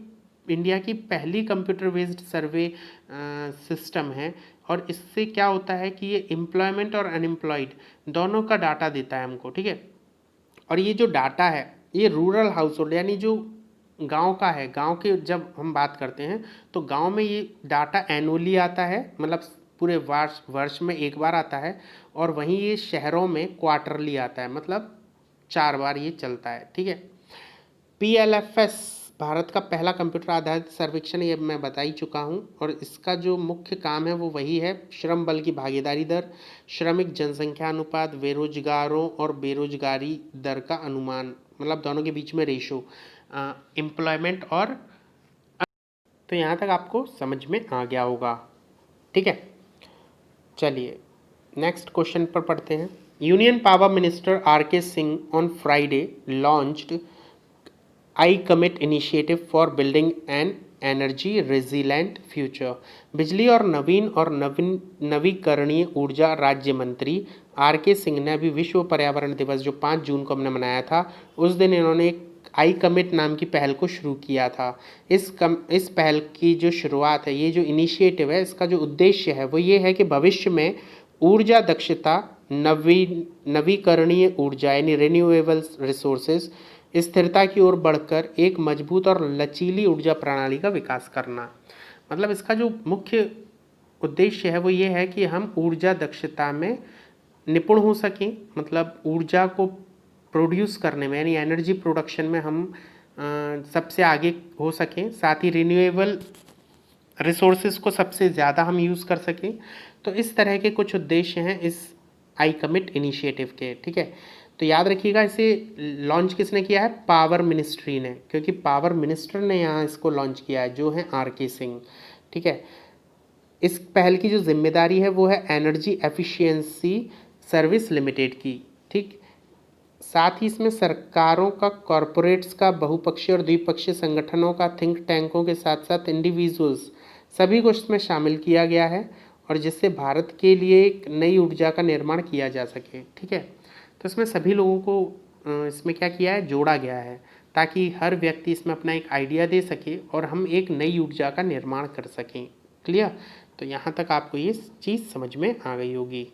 India की पहली computer based सर्वे system है, और इससे क्या होता है कि ये एम्प्लॉयमेंट और अनएम्प्लॉयड दोनों का डाटा देता है हमको। ठीक है, और ये जो डाटा है ये रूरल हाउस होल्ड यानी जो गांव का है, गांव के जब हम बात करते हैं तो गांव में ये डाटा एनुअली आता है, मतलब पूरे वर्ष में एक बार आता है, और वहीं ये शहरों में क्वार्टरली आता है, मतलब 4 बार ये चलता है। ठीक है, पीएलएफएस भारत का पहला कंप्यूटर आधारित सर्वेक्षण, ये मैं बता ही चुका हूँ, और इसका जो मुख्य काम है वो वही है, श्रम बल की भागीदारी दर, श्रमिक जनसंख्या अनुपात, बेरोजगारों और बेरोजगारी दर का अनुमान, मतलब दोनों के बीच में रेशो, एम्प्लॉयमेंट और, तो यहाँ तक आपको समझ में आ गया होगा। ठीक है, चलिए नेक्स्ट क्वेश्चन पर पढ़ते हैं। यूनियन पावर मिनिस्टर आर के Singh on Friday launched I commit initiative for building an energy resilient future. बिजली और नवीकरणीय ऊर्जा राज्य मंत्री आर के सिंह ने अभी विश्व पर्यावरण दिवस जो 5 जून को हमने मनाया था उस दिन इन्होंने एक आई कमिट नाम की पहल को शुरू किया था। इस पहल की जो शुरुआत है, ये जो इनिशिएटिव है, इसका जो उद्देश्य है वो ये है कि भविष्य में ऊर्जा दक्षता, नवीकरणीय ऊर्जा यानी रिन्यूएबल रिसोर्सेज, स्थिरता की ओर बढ़कर एक मजबूत और लचीली ऊर्जा प्रणाली का विकास करना। मतलब इसका जो मुख्य उद्देश्य है वो ये है कि हम ऊर्जा दक्षता में निपुण हो सकें, मतलब ऊर्जा को प्रोड्यूस करने में यानी एनर्जी प्रोडक्शन में हम सबसे आगे हो सकें, साथ ही रिन्यूएबल रिसोर्सेज को सबसे ज़्यादा हम यूज़ कर सकें। तो इस तरह के कुछ उद्देश्य हैं इस आई कमिट इनिशिएटिव के, ठीक है। तो याद रखिएगा इसे लॉन्च किसने किया है? पावर मिनिस्ट्री ने, क्योंकि पावर मिनिस्टर ने यहाँ इसको लॉन्च किया है जो है आर के सिंह, ठीक है। इस पहल की जो जिम्मेदारी है वो है एनर्जी एफिशिएंसी सर्विस लिमिटेड की, ठीक। साथ ही इसमें सरकारों का, कॉरपोरेट्स का, बहुपक्षीय और द्विपक्षीय संगठनों का, थिंक टैंकों के साथ साथ इंडिविजुअल्स सभी को इसमें शामिल किया गया है, और जिससे भारत के लिए एक नई ऊर्जा का निर्माण किया जा सके, ठीक है। तो इसमें सभी लोगों को इसमें क्या किया है? जोड़ा गया है, ताकि हर व्यक्ति इसमें अपना एक आइडिया दे सके और हम एक नई ऊर्जा का निर्माण कर सकें। क्लियर? तो यहाँ तक आपको ये चीज़ समझ में आ गई होगी।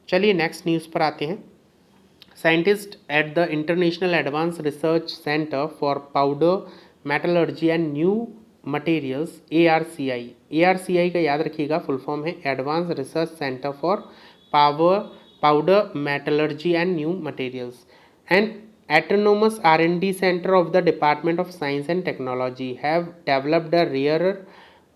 चलिए नेक्स्ट न्यूज़ पर आते हैं। Scientist at the international advance research centre for powder metallurgy and new materials ARCI का याद रखिएगा फुल फॉर्म है advance research centre for powder metallurgy and new materials and autonomous R&D center of the Department of Science and Technology have developed a rare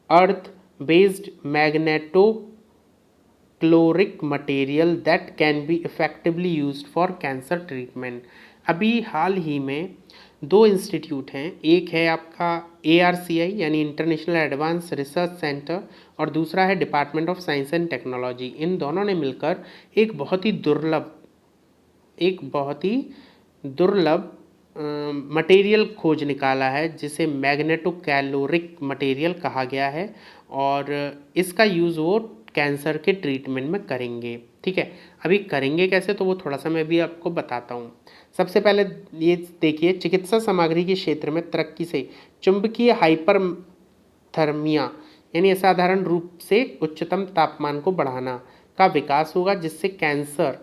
earth based magnetocaloric material that can be effectively used for cancer treatment। अभी हाल ही में 2 institute हैं, एक है आपका ARCI यानी international advance research centre और दूसरा है department of science and technology. इन दोनों ने मिलकर एक बहुत ही दुर्लभ मटेरियल खोज निकाला है जिसे मैग्नेटोकैलोरिक मटेरियल कहा गया है, और इसका यूज़ वो कैंसर के ट्रीटमेंट में करेंगे, ठीक है। अभी करेंगे कैसे, तो वो थोड़ा सा मैं भी आपको बताता हूँ। सबसे पहले ये देखिए, चिकित्सा सामग्री के क्षेत्र में तरक्की से चुंबकीय हाइपरथर्मिया यानी असाधारण रूप से उच्चतम तापमान को बढ़ाना का विकास होगा, जिससे कैंसर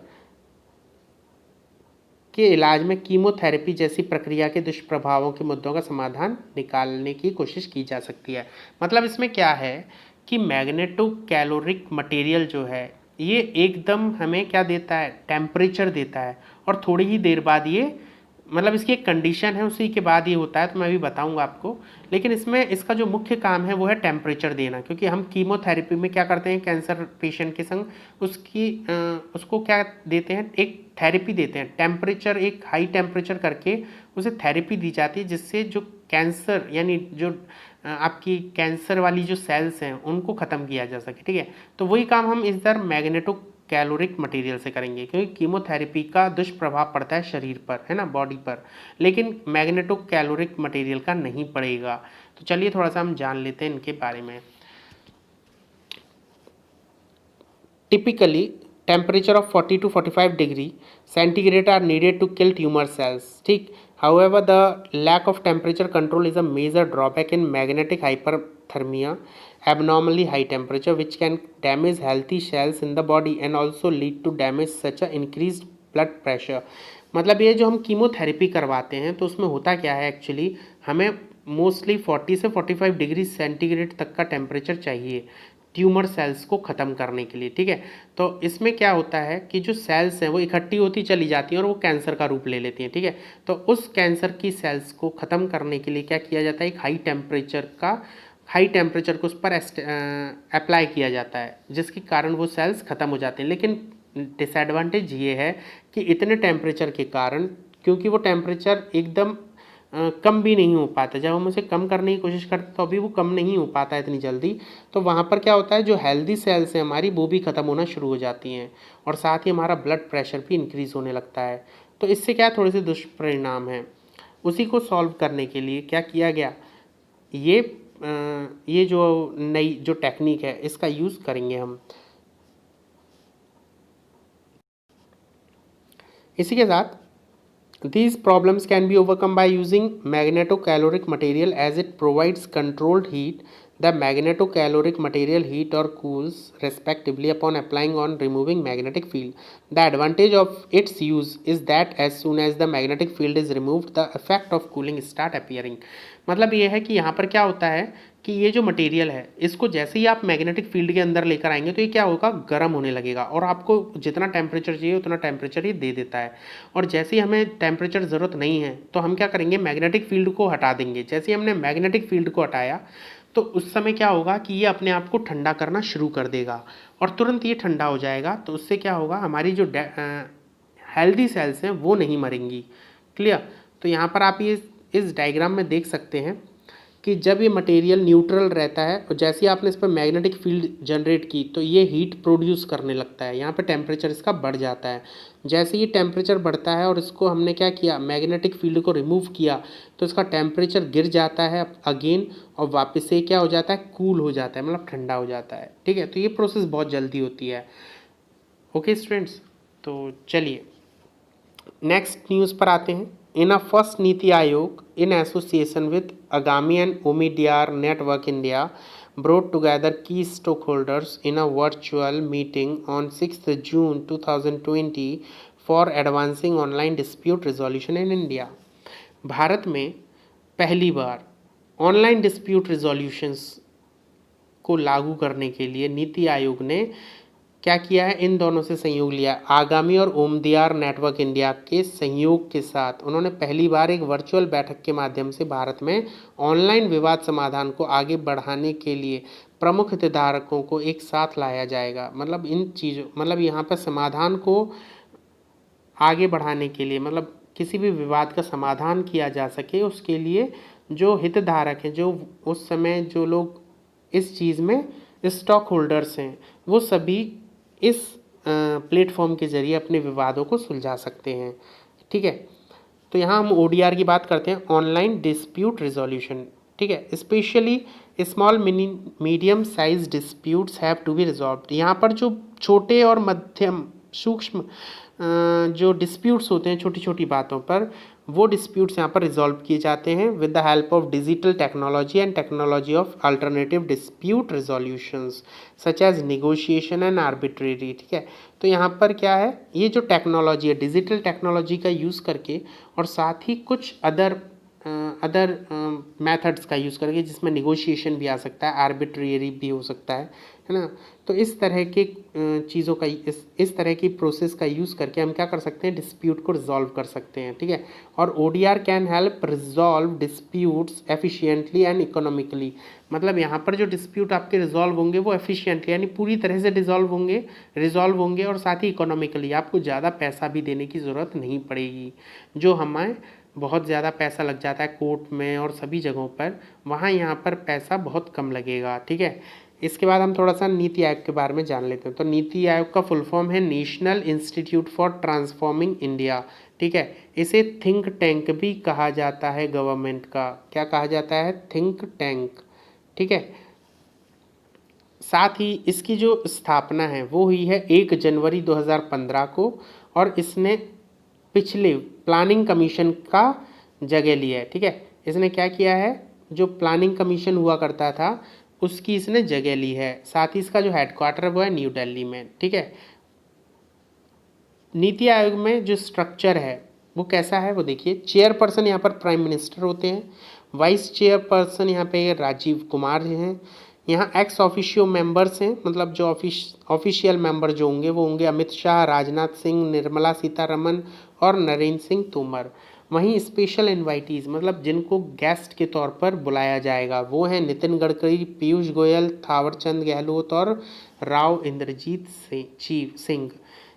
के इलाज में कीमोथेरेपी जैसी प्रक्रिया के दुष्प्रभावों के मुद्दों का समाधान निकालने की कोशिश की जा सकती है। मतलब इसमें क्या है कि मैग्नेटोकैलोरिक मटेरियल जो है ये एकदम हमें क्या देता है? टेम्परेचर देता है, और थोड़ी ही देर बाद ये, मतलब इसकी एक कंडीशन है, उसी के बाद ये होता है, तो मैं भी बताऊंगा आपको। लेकिन इसमें इसका जो मुख्य काम है वो है टेम्परेचर देना, क्योंकि हम कीमोथेरेपी में क्या करते हैं? कैंसर पेशेंट के संग उसको क्या देते हैं? एक थेरेपी देते हैं, टेम्परेचर, एक हाई टेम्परेचर करके उसे थेरेपी दी जाती है, जिससे जो कैंसर यानी जो आपकी कैंसर वाली जो सेल्स हैं उनको ख़त्म किया जा सके, ठीक है। तो वही काम हम इधर मैग्नेटोकैलोरिक मटेरियल से करेंगे, क्योंकि कीमोथेरेपी का दुष्प्रभाव पड़ता है शरीर पर, है ना, बॉडी पर, लेकिन मैग्नेटोकैलोरिक मटेरियल का नहीं पड़ेगा। तो चलिए थोड़ा सा हम जान लेते हैं इनके बारे में। Typically temperature of 40 to 45 degree centigrade are needed to kill tumor cells, ठीक। However, the lack of temperature control is a major drawback in magnetic hyperthermia, abnormally high temperature, which can damage healthy cells in the body and also lead to damage such as increased blood pressure। मतलब ये जो हम chemotherapy करवाते हैं तो उसमें होता क्या है एक्चुअली, हमें मोस्टली 40 से 45 डिग्री सेंटीग्रेड तक का टेम्परेचर चाहिए ट्यूमर सेल्स को ख़त्म करने के लिए, ठीक है। तो इसमें क्या होता है कि जो सेल्स हैं वो इकट्ठी होती चली जाती हैं और वो कैंसर का रूप ले लेती हैं, ठीक है। तो उस कैंसर की सेल्स को ख़त्म करने के लिए क्या किया जाता है? एक हाई टेम्परेचर को उस पर अप्लाई किया जाता है, जिसके कारण वो सेल्स ख़त्म हो जाते हैं। लेकिन डिसएडवांटेज ये है कि इतने टेम्परेचर के कारण, क्योंकि वो टेम्परेचर एकदम कम भी नहीं हो पाता। जब हम उसे कम करने की कोशिश करते तो अभी वो कम नहीं हो पाता है इतनी जल्दी। तो वहाँ पर क्या होता है, जो हेल्दी सेल्स हैं हमारी वो भी ख़त्म होना शुरू हो जाती हैं और साथ ही हमारा ब्लड प्रेशर भी इंक्रीज़ होने लगता है। तो इससे क्या थोड़े से दुष्परिणाम हैं। उसी को सॉल्व करने के लिए क्या किया गया, ये जो नई जो टेक्निक है इसका यूज़ करेंगे हम। इसी के साथ these problems can be overcome by using magnetocaloric material as it provides controlled heat. The magnetocaloric material heat or cools respectively upon applying on removing magnetic field. The advantage of its use is that as soon as the magnetic field is removed, the effect of cooling start appearing. मतलब ये है कि यहाँ पर क्या होता है कि ये जो मटेरियल है इसको जैसे ही आप मैग्नेटिक फील्ड के अंदर लेकर आएंगे तो ये क्या होगा, गर्म होने लगेगा और आपको जितना टेम्परेचर चाहिए उतना टेम्परेचर ये दे देता है। और जैसे ही हमें टेम्परेचर ज़रूरत नहीं है तो हम क्या करेंगे, मैग्नेटिक फील्ड को हटा देंगे। जैसे ही हमने मैग्नेटिक फील्ड को हटाया तो उस समय क्या होगा कि ये अपने आप को ठंडा करना शुरू कर देगा और तुरंत ये ठंडा हो जाएगा। तो उससे क्या होगा, हमारी जो हेल्दी सेल्स हैं वो नहीं मरेंगी। क्लियर। तो यहाँ पर आप ये इस डायग्राम में देख सकते हैं कि जब ये मटेरियल न्यूट्रल रहता है और जैसे ही आपने इस पर मैग्नेटिक फील्ड जनरेट की तो ये हीट प्रोड्यूस करने लगता है। यहाँ पे टेम्परेचर इसका बढ़ जाता है। जैसे ही टेम्परेचर बढ़ता है और इसको हमने क्या किया, मैग्नेटिक फील्ड को रिमूव किया तो इसका टेम्परेचर गिर जाता है अगेन और वापस से क्या हो जाता है, कूल हो जाता है, मतलब ठंडा हो जाता है। ठीक है, तो ये प्रोसेस बहुत जल्दी होती है। ओके स्टूडेंट्स, तो चलिए नेक्स्ट न्यूज़ पर आते हैं। इन अ first NITI Aayog in association with Agami and Omidyar network India brought together key stakeholders in a virtual meeting on 6th June 2020 for advancing online dispute resolution in India. Bharat में पहली बार ऑनलाइन डिस्प्यूट रिजोल्यूशंस को लागू करने के लिए नीति आयोग ने क्या किया है, इन दोनों से सहयोग लिया। आगामी और ओमदियार नेटवर्क इंडिया के सहयोग के साथ उन्होंने पहली बार एक वर्चुअल बैठक के माध्यम से भारत में ऑनलाइन विवाद समाधान को आगे बढ़ाने के लिए प्रमुख हितधारकों को एक साथ लाया जाएगा। मतलब इन चीज़ों मतलब यहाँ पर समाधान को आगे बढ़ाने के लिए, मतलब किसी भी विवाद का समाधान किया जा सके उसके लिए जो हितधारक हैं, जो उस समय जो लोग इस चीज़ में स्टॉक होल्डर्स हैं, वो सभी इस प्लेटफॉर्म के ज़रिए अपने विवादों को सुलझा सकते हैं। ठीक है, तो यहाँ हम ODR की बात करते हैं, ऑनलाइन डिस्प्यूट रिजोल्यूशन। ठीक है, specially small medium size disputes have to be resolved. यहाँ पर जो छोटे और मध्यम सूक्ष्म जो डिस्प्यूट्स होते हैं छोटी छोटी बातों पर, वो डिस्प्यूट्स यहाँ पर रिजॉल्व किए जाते हैं with the help of digital technology and technology of alternative dispute resolutions such as negotiation and arbitrary. ठीक है, तो यहाँ पर क्या है, ये जो टेक्नोलॉजी है डिजिटल टेक्नोलॉजी का यूज़ करके और साथ ही कुछ अदर मेथड्स का यूज़ करके, जिसमें निगोशिएशन भी आ सकता है, आर्बिट्रेरी भी हो सकता है ना। तो इस तरह के चीज़ों का इस तरह की प्रोसेस का यूज़ करके हम क्या कर सकते हैं, डिस्प्यूट को रिजॉल्व कर सकते हैं। ठीक है, और ODR can help resolve disputes efficiently and economically. मतलब यहाँ पर जो डिस्प्यूट आपके रिजॉल्व होंगे वो एफिशिएंटली यानी पूरी तरह से रिजॉल्व होंगे और साथ ही इकोनॉमिकली, आपको ज़्यादा पैसा भी देने की ज़रूरत नहीं पड़ेगी। जो हमें बहुत ज़्यादा पैसा लग जाता है कोर्ट में और सभी जगहों पर, वहाँ यहाँ पर पैसा बहुत कम लगेगा। ठीक है, इसके बाद हम थोड़ा सा नीति आयोग के बारे में जान लेते हैं। तो नीति आयोग का फुल फॉर्म है national institute for transforming India. ठीक है, इसे थिंक टैंक भी कहा जाता है गवर्नमेंट का। क्या कहा जाता है, थिंक टैंक। ठीक है, साथ ही इसकी जो स्थापना है वो हुई है 1 जनवरी 2015 को और इसने पिछले प्लानिंग कमीशन का जगह लिया है। ठीक है, इसने क्या किया है, जो प्लानिंग कमीशन हुआ करता था उसकी इसने जगह ली है। साथ ही इसका जो हेडक्वार्टर है वो है न्यू दिल्ली में। ठीक है, नीति आयोग में जो स्ट्रक्चर है वो कैसा है वो देखिए। चेयरपर्सन यहाँ पर प्राइम मिनिस्टर होते हैं, वाइस चेयरपर्सन यहाँ पे राजीव कुमार जी हैं। यहाँ एक्स ऑफिशियो मेंबर्स हैं, मतलब जो ऑफिशियल मेंबर जो होंगे वो होंगे अमित शाह, राजनाथ सिंह, निर्मला सीतारमन और नरेंद्र सिंह तोमर। वहीं स्पेशल इन्वाइटीज़ मतलब जिनको गेस्ट के तौर पर बुलाया जाएगा वो हैं नितिन गडकरी, पीयूष गोयल, थावरचंद गहलोत और राव इंद्रजीत सिंह।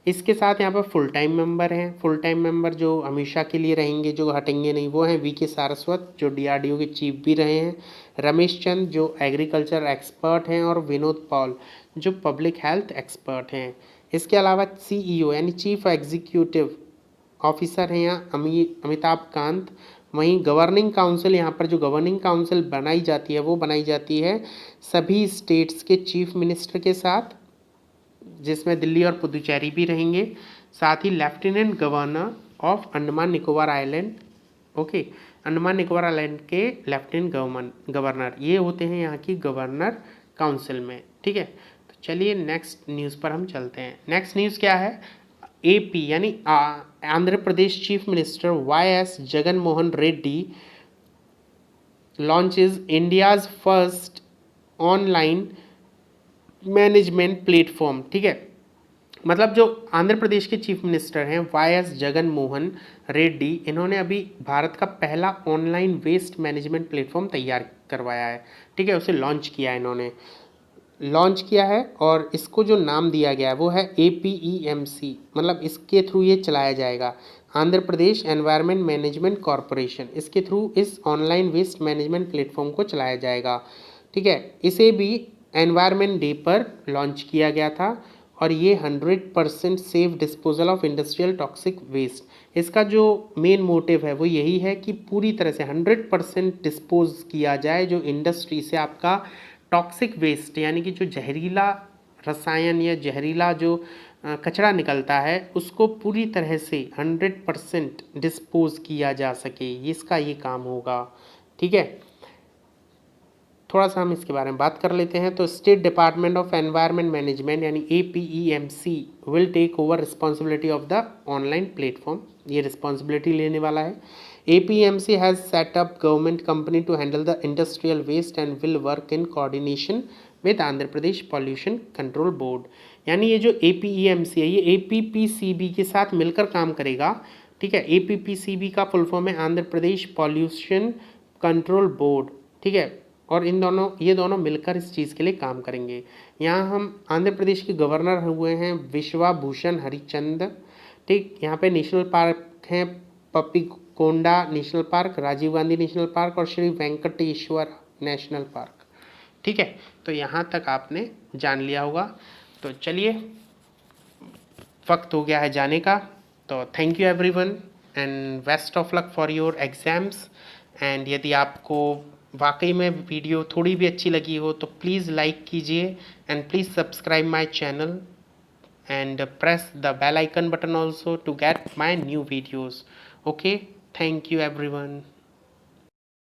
इसके साथ यहाँ पर फुल टाइम मेंबर हैं। फुल टाइम मेंबर जो हमेशा के लिए रहेंगे, जो हटेंगे नहीं, वो हैं वीके सारस्वत जो डीआरडीओ के चीफ भी रहे हैं, रमेश चंद जो एग्रीकल्चर एक्सपर्ट हैं, और विनोद पॉल जो पब्लिक हेल्थ एक्सपर्ट हैं। इसके अलावा सीईओ यानी चीफ एग्जीक्यूटिव ऑफिसर हैं यहाँ अमिताभ कांत। वहीं गवर्निंग काउंसिल, यहाँ पर जो गवर्निंग काउंसिल बनाई जाती है वो बनाई जाती है सभी स्टेट्स के चीफ मिनिस्टर के साथ, जिसमें दिल्ली और पुदुचेरी भी रहेंगे। साथ ही lieutenant governor of Andaman Nicobar island, okay, Andaman Nicobar island के लेफ्टिनेंट गवर्नर, ये होते हैं यहाँ की गवर्नर काउंसिल में। ठीक है, तो चलिए नेक्स्ट न्यूज़ पर हम चलते हैं। नेक्स्ट न्यूज़ क्या है? एपी यानी Andhra Pradesh chief minister Y S. Jagan Mohan Reddy launches India's first online management platform. ठीक है, मतलब जो आंध्र प्रदेश के चीफ मिनिस्टर हैं वाई.एस. जगन मोहन रेड्डी, इन्होंने अभी भारत का पहला ऑनलाइन वेस्ट मैनेजमेंट प्लेटफॉर्म तैयार करवाया है। ठीक है, उसे लॉन्च किया है, इन्होंने लॉन्च किया है, और इसको जो नाम दिया गया है वो है APEMC, मतलब इसके थ्रू ये चलाया जाएगा, Andhra Pradesh environment management corporation, इसके थ्रू इस ऑनलाइन वेस्ट मैनेजमेंट प्लेटफॉर्म को चलाया जाएगा। ठीक है, इसे भी एनवायरनमेंट डे पर लॉन्च किया गया था, और ये 100% safe disposal of industrial toxic waste, इसका जो मेन मोटिव है वो यही है कि पूरी तरह से 100% डिस्पोज किया जाए जो इंडस्ट्री से आपका टॉक्सिक वेस्ट, यानी कि जो जहरीला रसायन या जहरीला जो कचरा निकलता है, उसको पूरी तरह से 100% डिस्पोज किया जा सके, इसका ये काम होगा। ठीक है, थोड़ा सा हम इसके बारे में बात कर लेते हैं। तो state department of environment management यानी APEMC will take over responsibility of the online platform, ये रिस्पॉन्सिबिलिटी लेने वाला है। APEMC has set up government company to handle the industrial waste and will work in coordination with Andhra Pradesh pollution control board, यानी ये जो APEMC है ये APPCB के साथ मिलकर काम करेगा। ठीक है, APPCB का फुल फॉर्म है Andhra Pradesh pollution control board. ठीक है, और ये दोनों मिलकर इस चीज़ के लिए काम करेंगे। यहाँ हम आंध्र प्रदेश के गवर्नर हुए हैं विश्वा भूषण हरिचंद। ठीक, यहाँ पे नेशनल पार्क हैं Papikonda national park, Rajiv Gandhi national park और श्री वेंकटेश्वर नेशनल पार्क। ठीक है, तो यहाँ तक आपने जान लिया होगा। तो चलिए, वक्त हो गया है जाने का। तो thank you everyone and best of luck for your exams. And यदि आपको वाकई में वीडियो थोड़ी भी अच्छी लगी हो तो प्लीज़ लाइक कीजिए, and please subscribe my channel and press the bell icon button also to get my new videos. Okay, thank you everyone.